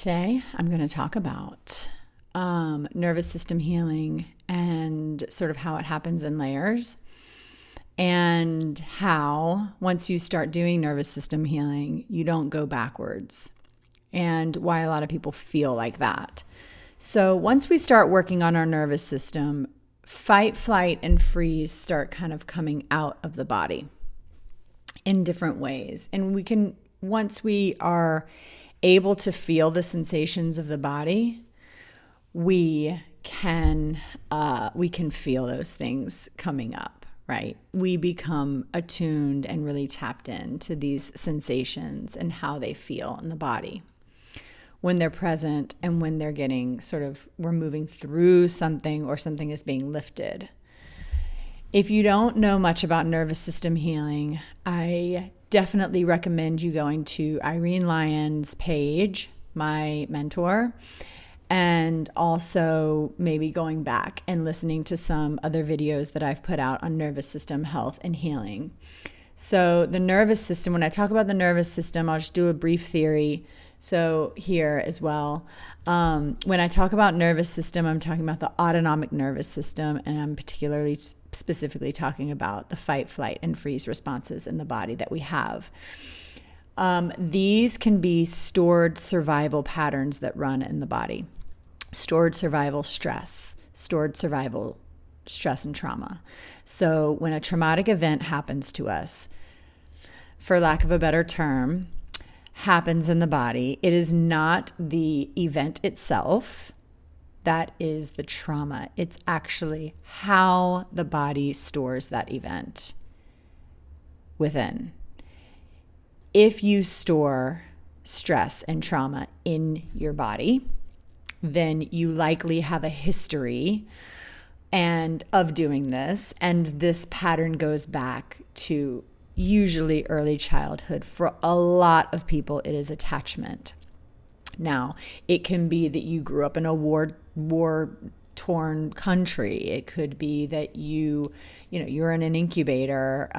Today, I'm going to talk about nervous system healing and sort of how it happens in layers, and how once you start doing nervous system healing, you don't go backwards, and why a lot of people feel like that. So, once we start working on our nervous system, fight, flight, and freeze start kind of coming out of the body in different ways. And once we are able to feel the sensations of the body, we can feel those things coming up, right? We become attuned and really tapped into these sensations and how they feel in the body when they're present and when they're getting we're moving through something or something is being lifted. If you don't know much about nervous system healing, I definitely recommend you going to Irene Lyon's page, my mentor, and also maybe going back and listening to some other videos that I've put out on nervous system health and healing. So the nervous system, when I talk about the nervous system, I'll just do a brief theory. So here as well, when I talk about nervous system, I'm talking about the autonomic nervous system, and I'm specifically talking about the fight, flight, and freeze responses in the body that we have. These can be stored survival patterns that run in the body. Stored survival stress and trauma. So when a traumatic event happens to us, for lack of a better term, happens in the body, it is not the event itself that is the trauma. It's actually how the body stores that event within. If you store stress and trauma in your body, then you likely have a history of doing this, and this pattern goes back to usually early childhood. For a lot of people, it is attachment. Now, it can be that you grew up in a war-torn country. It could be that you're in an incubator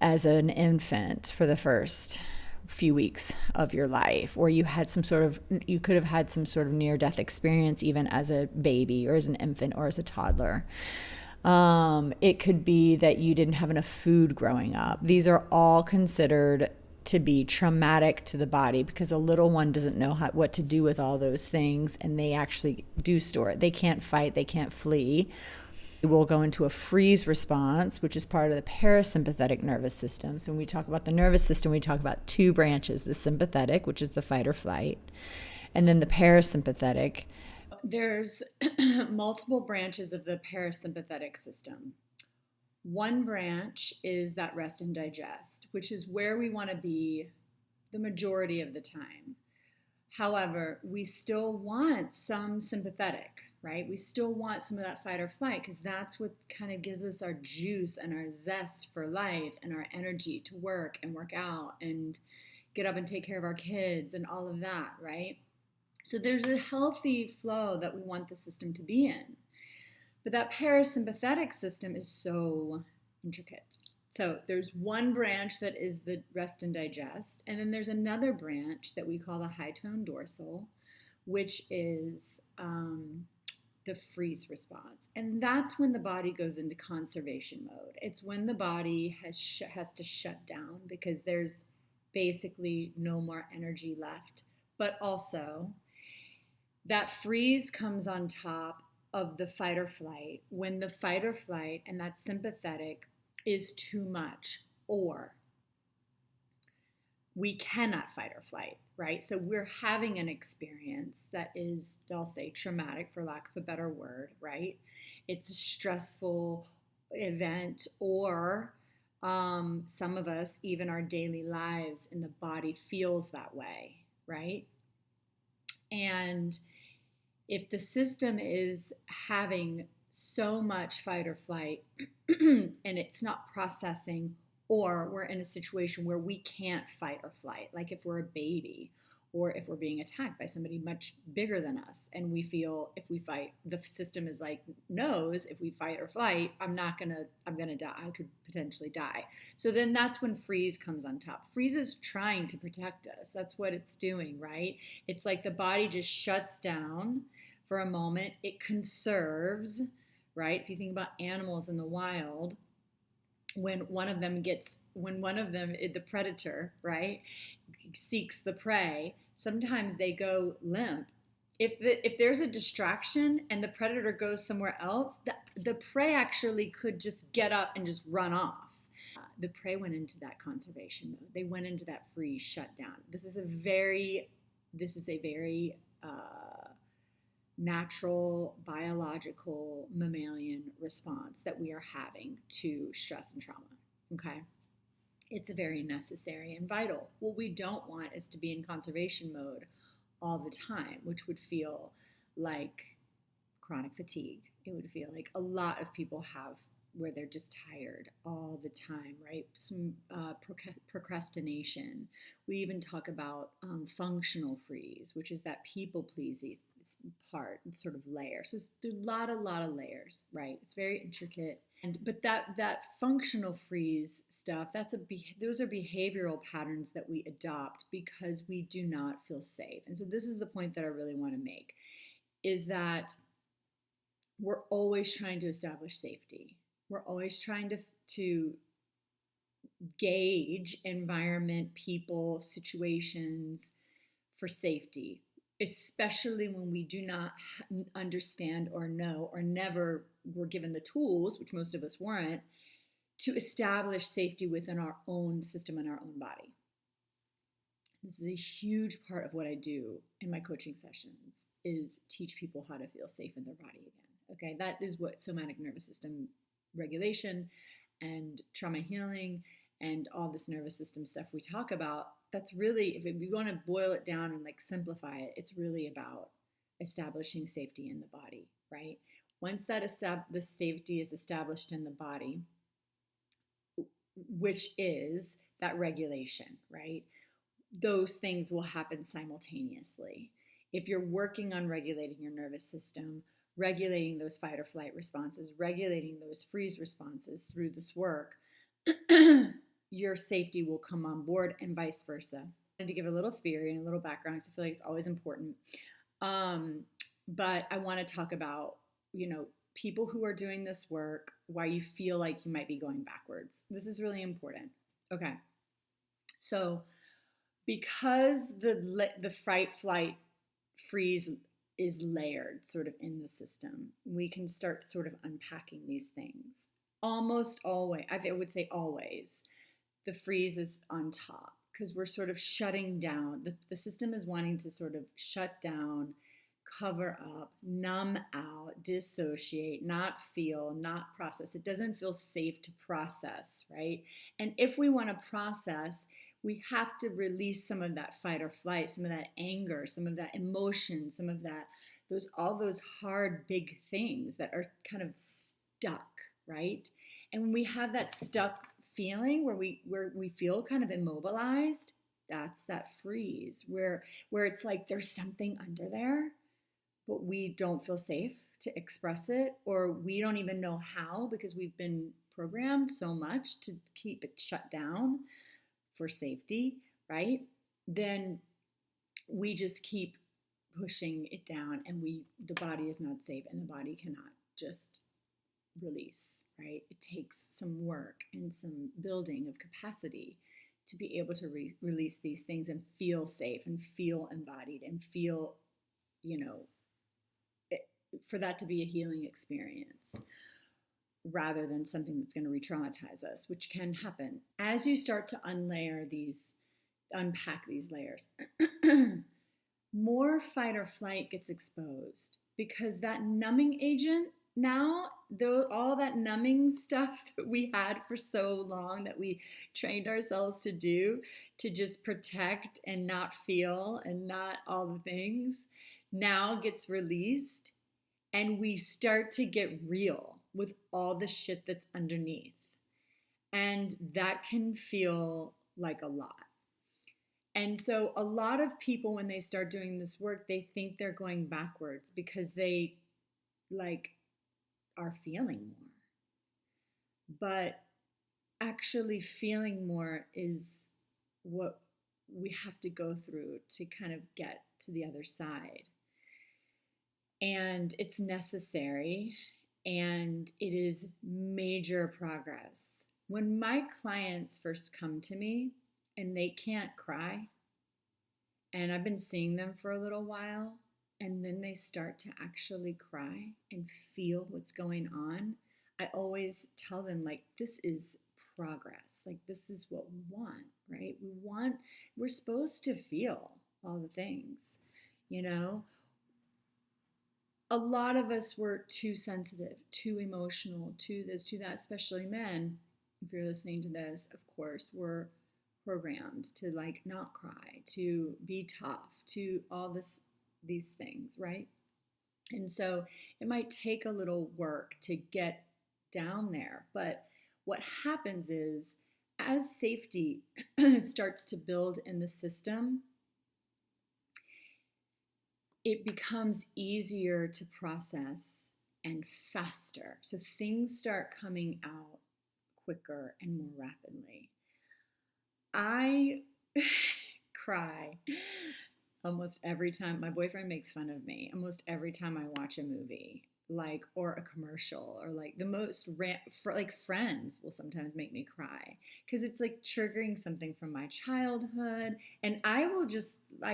as an infant for the first few weeks of your life, or you could have had some sort of near-death experience even as a baby or as an infant or as a toddler. It could be that you didn't have enough food growing up. These are all considered to be traumatic to the body because a little one doesn't know what to do with all those things, and they actually do store it. They can't fight, they can't flee. We'll go into a freeze response, which is part of the parasympathetic nervous system. So when we talk about the nervous system, we talk about two branches: the sympathetic, which is the fight or flight, and then the parasympathetic. There's multiple branches of the parasympathetic system. One branch is that rest and digest, which is where we want to be the majority of the time. However, we still want some sympathetic, right? We still want some of that fight or flight because that's what kind of gives us our juice and our zest for life and our energy to work and work out and get up and take care of our kids and all of that, right? So there's a healthy flow that we want the system to be in. But that parasympathetic system is so intricate. So there's one branch that is the rest and digest, and then there's another branch that we call the high tone dorsal, which is the freeze response. And that's when the body goes into conservation mode. It's when the body has to shut down because there's basically no more energy left. But also, that freeze comes on top of the fight or flight when the fight or flight and that sympathetic is too much, or we cannot fight or flight, right? So we're having an experience that is, I'll say, traumatic for lack of a better word, right? It's a stressful event, or some of us, even our daily lives in the body feels that way, right? And if the system is having so much fight or flight and it's not processing, or we're in a situation where we can't fight or flight, like if we're a baby or if we're being attacked by somebody much bigger than us, and we feel if we fight, the system is like knows if we fight or flight, I'm gonna die. I could potentially die. So then that's when freeze comes on top. Freeze is trying to protect us. That's what it's doing, right? It's like the body just shuts down for a moment. It conserves, right? If you think about animals in the wild, when one of them, the predator, right, seeks the prey, sometimes they go limp. If there's a distraction and the predator goes somewhere else, the prey actually could just get up and just run off. The prey went into that conservation mode. They went into that freeze shutdown. This is a very natural, biological, mammalian response that we are having to stress and trauma. Okay? It's very necessary and vital. What we don't want is to be in conservation mode all the time, which would feel like chronic fatigue. It would feel like a lot of people have, where they're just tired all the time, right? Some procrastination. We even talk about functional freeze, which is that people pleasing part and sort of layer. So there's a lot of layers, right? It's very intricate. But that functional freeze stuff, those are behavioral patterns that we adopt because we do not feel safe. And so this is the point that I really want to make, is that we're always trying to establish safety. We're always trying to gauge environment, people, situations for safety, especially when we do not understand or know or never were given the tools, which most of us weren't, to establish safety within our own system and our own body. This is a huge part of what I do in my coaching sessions, is teach people how to feel safe in their body again. Okay, that is what somatic nervous system regulation and trauma healing and all this nervous system stuff we talk about, that's really, if we want to boil it down and like simplify it, it's really about establishing safety in the body, right? Once the safety is established in the body, which is that regulation, right? Those things will happen simultaneously. If you're working on regulating your nervous system, regulating those fight or flight responses, regulating those freeze responses through this work, your safety will come on board, and vice versa. I wanted to give a little theory and a little background because I feel like it's always important. But I want to talk about, people who are doing this work, why you feel like you might be going backwards. This is really important. Okay. So because the fight, flight, freeze is layered sort of in the system, we can start sort of unpacking these things. Almost always, I would say always, the freeze is on top because we're sort of shutting down. The system is wanting to sort of shut down, cover up, numb out, dissociate, not feel, not process. It doesn't feel safe to process, right? And if we want to process, we have to release some of that fight or flight, some of that anger, some of that emotion, some of that, all those hard, big things that are kind of stuck, right? And when we have that stuck feeling where we feel kind of immobilized, that's that freeze where it's like there's something under there, but we don't feel safe to express it, or we don't even know how because we've been programmed so much to keep it shut down for safety, right? Then we just keep pushing it down, and the body is not safe, and the body cannot just release, right? It takes some work and some building of capacity to be able to release these things and feel safe and feel embodied and feel, for that to be a healing experience rather than something that's going to re-traumatize us, which can happen. As you start to unpack these layers, more fight or flight gets exposed because that numbing agent now, all that numbing stuff that we had for so long that we trained ourselves to do, to just protect and not feel and not all the things, now gets released, and we start to get real with all the shit that's underneath. And that can feel like a lot. And so a lot of people, when they start doing this work, they think they're going backwards because they like are feeling more. But actually feeling more is what we have to go through to kind of get to the other side. And it's necessary and it is major progress. When my clients first come to me and they can't cry, and I've been seeing them for a little while, and then they start to actually cry and feel what's going on, I always tell them, like, this is progress. Like, this is what we want, right? We're supposed to feel all the things, you know? A lot of us were too sensitive, too emotional, too this, too that, especially men. If you're listening to this, of course, we're programmed to like not cry, to be tough, to all these things, right? And so it might take a little work to get down there. But what happens is as safety starts to build in the system, it becomes easier to process and faster. So things start coming out quicker and more rapidly. I cry almost every time. My boyfriend makes fun of me almost every time I watch a movie, like, or a commercial, or like the most like friends will sometimes make me cry because it's like triggering something from my childhood. And I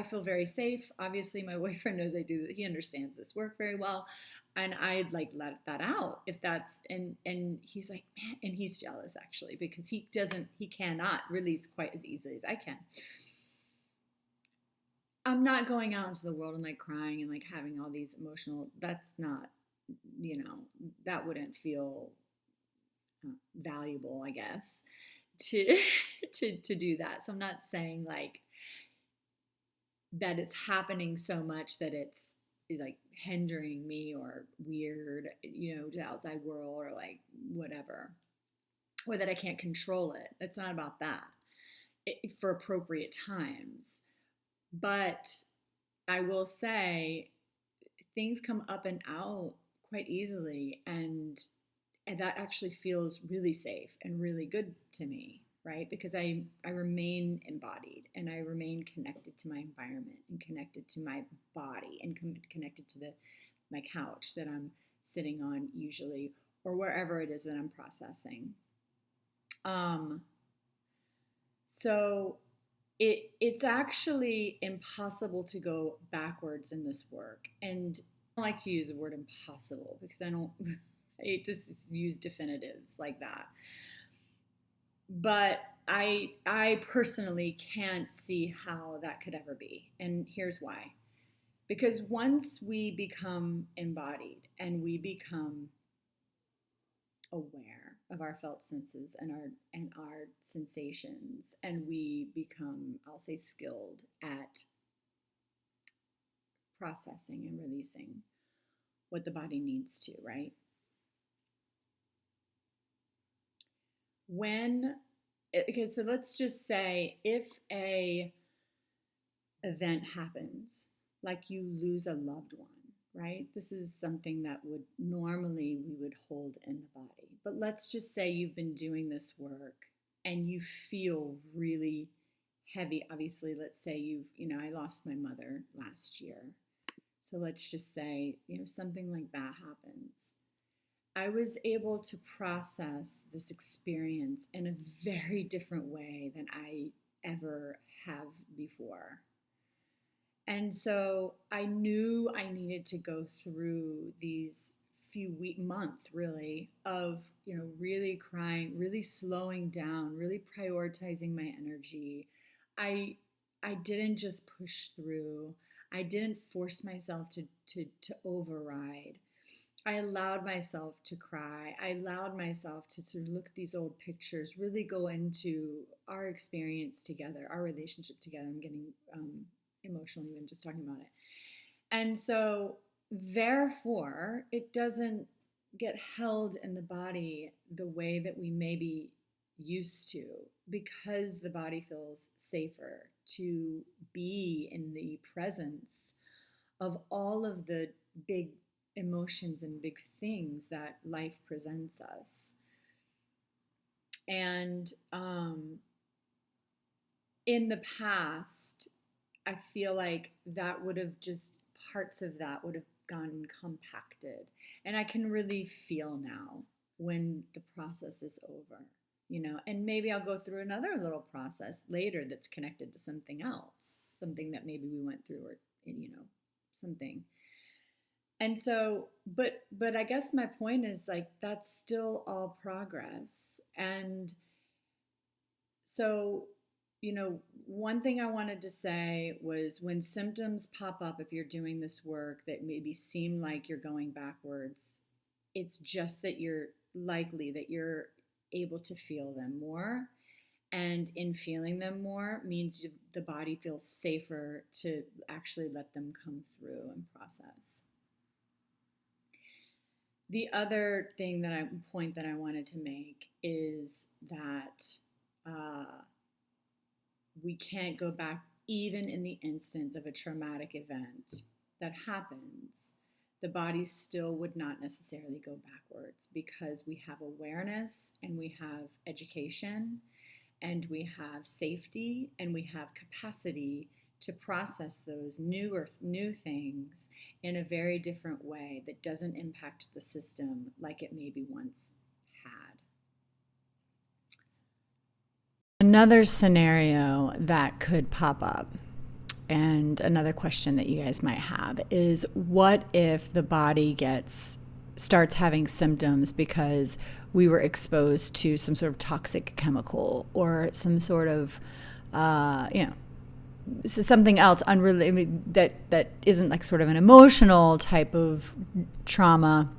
feel very safe. Obviously my boyfriend knows I do that. He understands this work very well. And I'd like let that out if that's, and he's like, man, and he's jealous actually because he cannot release quite as easily as I can. I'm not going out into the world and like crying and like having all these emotional, that's not, that wouldn't feel valuable, I guess, to to do that. So I'm not saying like that it's happening so much that it's like hindering me or weird, to the outside world or like whatever, or that I can't control it. It's not about that. For appropriate times. But I will say things come up and out quite easily, and that actually feels really safe and really good to me, right? Because I remain embodied and I remain connected to my environment and connected to my body and connected to my couch that I'm sitting on usually, or wherever it is that I'm processing. So it's actually impossible to go backwards in this work. And I don't like to use the word impossible because I just use definitives like that. But I personally can't see how that could ever be. And here's why. Because once we become embodied and we become aware of our felt senses and our sensations, and we become, I'll say, skilled at processing and releasing what the body needs to, right? Okay, so let's just say if a event happens, like you lose a loved one, right? This is something that would normally we would hold in the body. But let's just say you've been doing this work and you feel really heavy. Obviously, let's say I lost my mother last year. So let's just say, something like that happens. I was able to process this experience in a very different way than I ever have before. And so I knew I needed to go through these month really of, really crying, really slowing down, really prioritizing my energy. I didn't just push through. I didn't force myself to override. I allowed myself to cry. I allowed myself to sort of look at these old pictures, really go into our experience together, our relationship together. I'm getting emotional even just talking about it. And so, therefore, it doesn't get held in the body the way that we may be used to because the body feels safer to be in the presence of all of the big emotions and big things that life presents us. And in the past, I feel like that would have just, parts of that would have gotten compacted. And I can really feel now when the process is over, and maybe I'll go through another little process later that's connected to something else, something that maybe we went through, or, something. And so, but I guess my point is, like, that's still all progress. And so, one thing I wanted to say was, when symptoms pop up, if you're doing this work that maybe seem like you're going backwards, it's just that you're able to feel them more. And in feeling them more means the body feels safer to actually let them come through and process. The other point that I wanted to make is that we can't go back, even in the instance of a traumatic event that happens. The body still would not necessarily go backwards, because we have awareness, and we have education, and we have safety, and we have capacity to process those new things in a very different way that doesn't impact the system like it maybe once had. Another scenario that could pop up, and another question that you guys might have, is, what if the body starts having symptoms because we were exposed to some sort of toxic chemical, or some sort of something else unrelated, that isn't like sort of an emotional type of trauma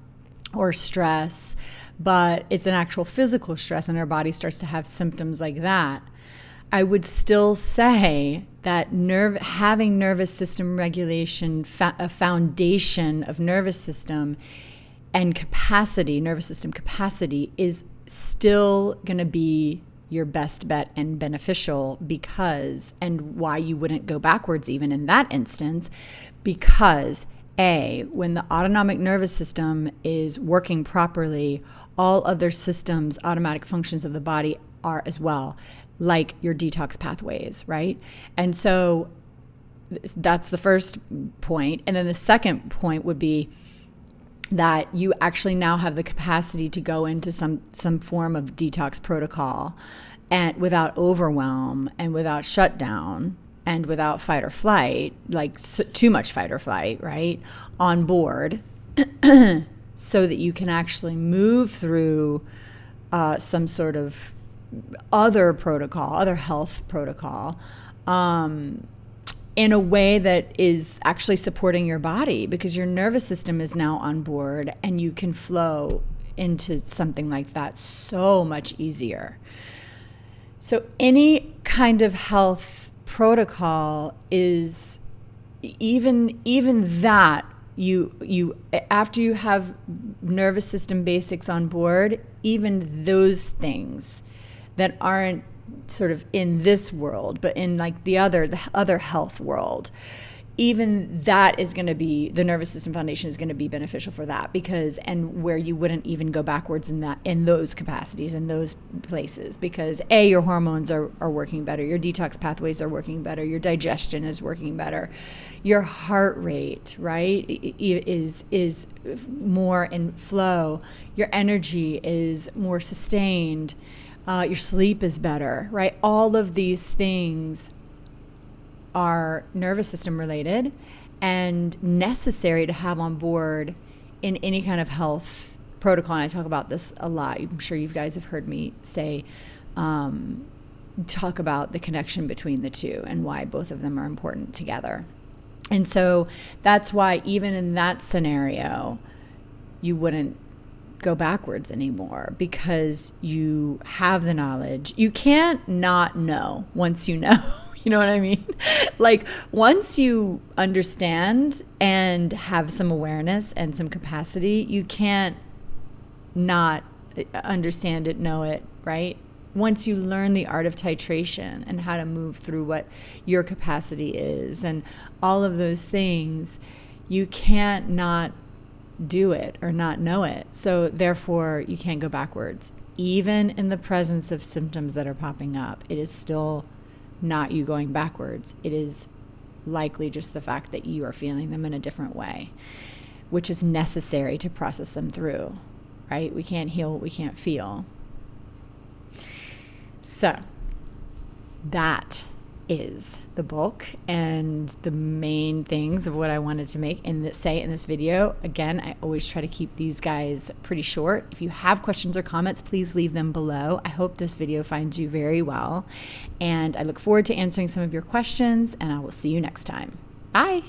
or stress, but it's an actual physical stress, and our body starts to have symptoms like that. I would still say that having nervous system regulation, a foundation of nervous system and capacity, nervous system capacity, is still going to be your best bet and beneficial, and why you wouldn't go backwards even in that instance, because when the autonomic nervous system is working properly, all other systems, automatic functions of the body are as well, like your detox pathways, right? And so that's the first point. And then the second point would be that you actually now have the capacity to go into some form of detox protocol, and without overwhelm, and without shutdown, and without fight or flight, like too much fight or flight, right, on board, so that you can actually move through some sort of other health protocol, in a way that is actually supporting your body, because your nervous system is now on board, and you can flow into something like that so much easier. So any kind of health protocol is, even that, you after you have nervous system basics on board, even those things that aren't sort of in this world, but in like the other health world, even that is going to be, the nervous system foundation is going to be beneficial for that, and where you wouldn't even go backwards in those capacities, in those places, because your hormones are working better, your detox pathways are working better, your digestion is working better, your heart rate, right, is more in flow, your energy is more sustained, your sleep is better, right? All of these things are nervous system related and necessary to have on board in any kind of health protocol. And I talk about this a lot. I'm sure you guys have heard me say, talk about the connection between the two and why both of them are important together. And so that's why even in that scenario, you wouldn't go backwards anymore, because you have the knowledge. You can't not know once you know. You know what I mean? Like, once you understand and have some awareness and some capacity, you can't not understand it, know it, right? once you learn the art of titration and how to move through what your capacity is and all of those things, you can't not do it or not know it. So therefore, you can't go backwards. Even in the presence of symptoms that are popping up, it is still not you going backwards. It is likely just the fact that you are feeling them in a different way, which is necessary to process them through, right? We can't heal what we can't feel. So that is the bulk and the main things of what I wanted to say in this video. Again, I always try to keep these guys pretty short. If you have questions or comments, please leave them below. I hope this video finds you very well, and I look forward to answering some of your questions, and I will see you next time. Bye.